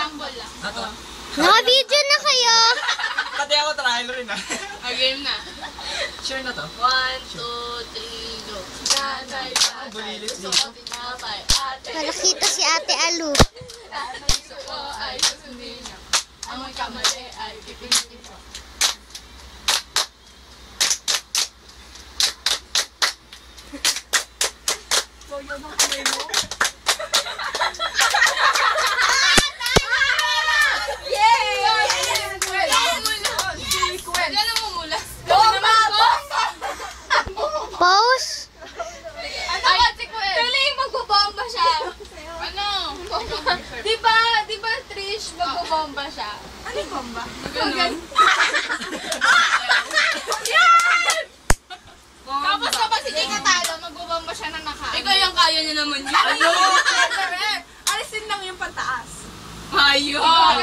Sample lang. Naka-video na kayo. Pati ako trial rin ah. Game na. Sure na to? 1, 2, 3, go. Nanay, tatay, gusto ko tinapay, ate. Malakita si Ate Alu. Gusto ko ay susundin niya. Ang kamali ay pipilitin ko. Boyo ng kamay mo. Pause. Galing, magbobomba siya. Ano? Di ba Trish, magbobomba siya? Ano yung bomba? Ganun. Tapos kapag si Jay katalo, magbobomba siya na nakaano. Ikaw yung kaya niya naman yun. Ano? Alisin lang yung pantaas. Ayun.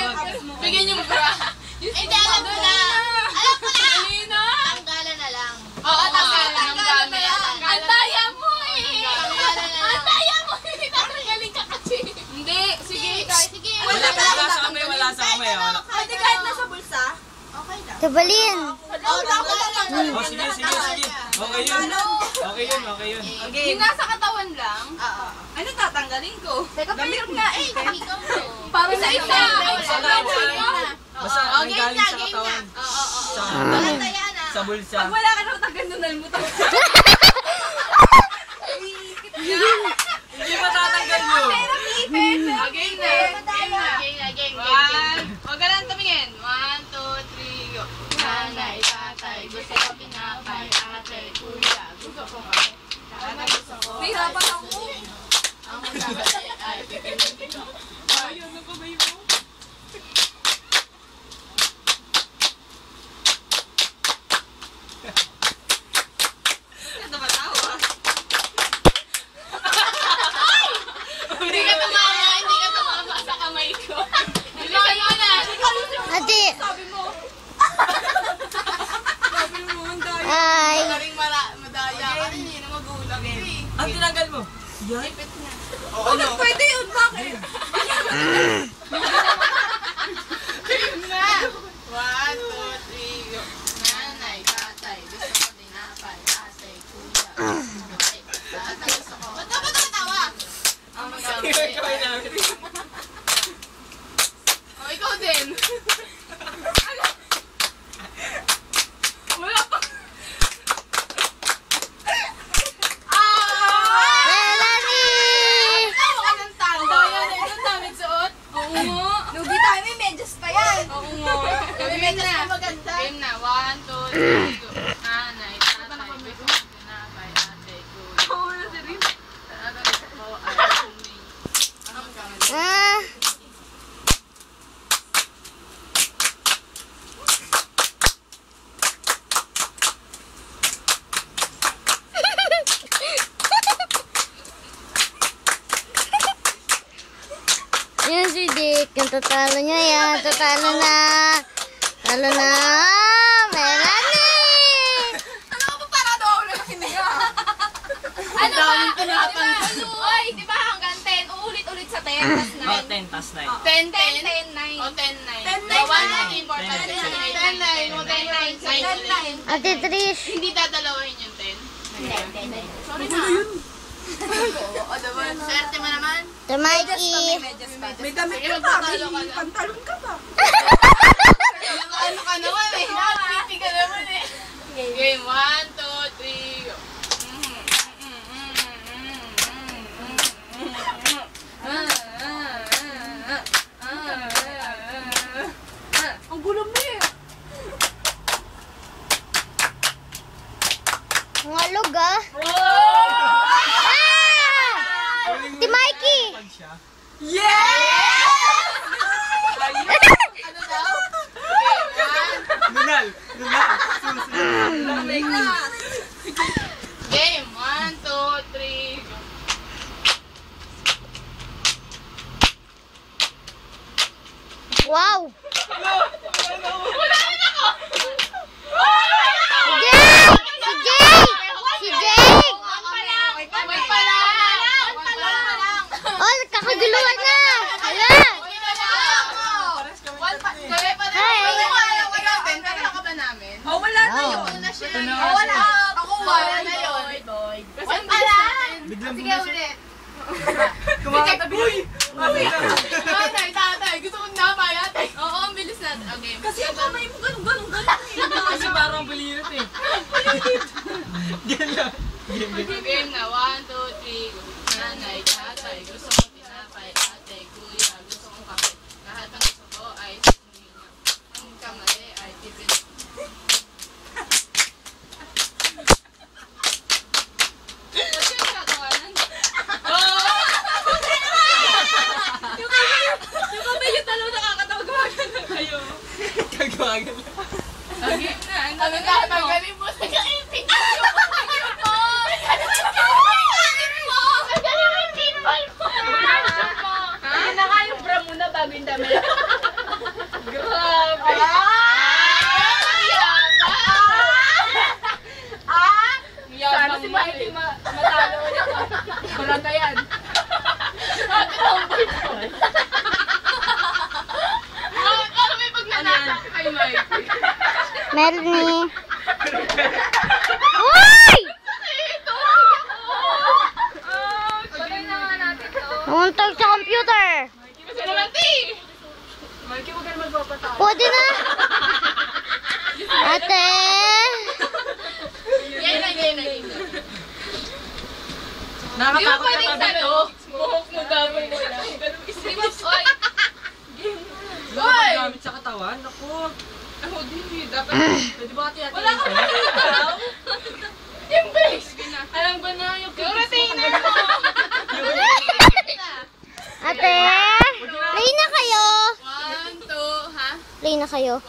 Bigyan yung bra. Hindi, alam ko na. Alam ko na. Tanggalan na lang. Oo, tanggalan ng gamit. Ang daya mo eh. Tanggalan na lang. Ang daya mo eh. Tatanggalin ka kasi. Hindi. Sige. Sige. Wala sa kamay, wala sa kamay. Pwede kahit nasa bulsa? Okay lang. Tabalin. Oh, sige. Okay yun. Yung nasa katawan lang. Ano tatanggalin ko? Teka, pero nga eh. Ikaw mo. Para sa Isa. Basta may galing sa katawan. Sa bulsa. Pag wala ka naman tagandunan mo to. Hindi matatanggal yun. Game na. Huwag ka lang tumingin. 1, 2, 3, go. Nanay, tatay, gusto ko pinapay, ate, kuya, gusto ko kami. Tatay, gusto ko. Nahirapan ako. Ang magkakali ay pipilitin ko. Ayaw na kamay mo. Hindi ka tumama sa kamay ko. Ilokay mo na. Ate. Sabi mo, ang dami. Ay. Maring madaya ka rin, hindi na magulang. Ang tinanggal mo? Yan? Ipit na. Ano? Pwede yun, bakit? Game na. 1, 2, 3, go. Nanay, tatay, gusto ko tinapay, ate, kuya. Tatay, gusto ko. Ba't ka ba tumatawa? Ang magkakali. Oh, ikaw din. Wala pa. Melanie. Tawa ka ng tanda. Ang damit suot. Oo nga. Lugi tayo, may medyas pa yan. Oo nga. Game na. Game na. 1, 2, 3, go. Nanay, tatay, gusto ko tinapay, ate, kuya. Oo, si Rin. Tatay, gusto ko ay suming. Ang magkakali. Yan si Dick. Yung tatalo niya yan. Tatalo na. Talo na. Melanie. Ano ka ba parado ako na kiniga? Ano ba? Oy, di ba hanggang 10? Uulit-ulit sa 10, tas 9. Oh, 10 tas 9. 10, 10, 9. O, 10, 9. 10, 9. Bawal na important. 10, 9. 10, 9. Ate Trish. Hindi dadalawahin yung 10. Sorry na. Oo, diba? Swerte mo naman. Ate Mikey. May damit Sige, ka pa. magpapalo ka May na. pantalon ka pa. Ano ka naman eh. Pipi ka naman eh. Game 1, 2, 3, go. Ang gulo mo eh. Ang alog ah. Ate Mikey. Yeah! Ano daw? Lunal. Game 1, 2, 3, go. Wow. Wala rin ako! Si Jay. Si Jay. Wait pa lang! Oh, kakaguluhan na. Hala. Wait pa lang! Sige, ulit. Kumakatabi. Uy! Tatay. Gusto kong napay, ate. Oo, ang bilis natin. Okay. Kasi ang kamay mo ganun. Kasi parang bulirat eh. Ganun lang. Game na. 1, 2, 3. Nanay, tatay. Gusto kong tinapay, ate. Kuya, gusto kong kape. Lahat ng gusto ko ay suminya. Ang kamali ay tipid. Kasi yung kakawanan. Yung kamay yung talo nakakatawagan na kayo. Kagwagan lang. Okay na. Ano na? Tanggalin mo sa kaipin. Na nga yung bra muna bago yung damit. Grabe. Sana si Mikey matalo ulit. Wala na yan. Ano may pag nanasa kay Mike? Meron ni. Uy! Pagay na nga natin to. Umuntag sa computer. Gusto naman, ti! Mikey, huwag ka na magpapatawa. Pwede na. Ate. Yan na. Di ba Nakakatakot pwedeng ka ba dito? Buhok mo gawin mo lang. Di ba, oy! Baka gamit sa katawan? Naku. Ako din, dapat. Pwede ba kati-hati? Wala ka makikita. Yung base. Alam ko na yung retainer mo. Ate. Play na kayo. 1, 2, ha? Play na kayo. 1,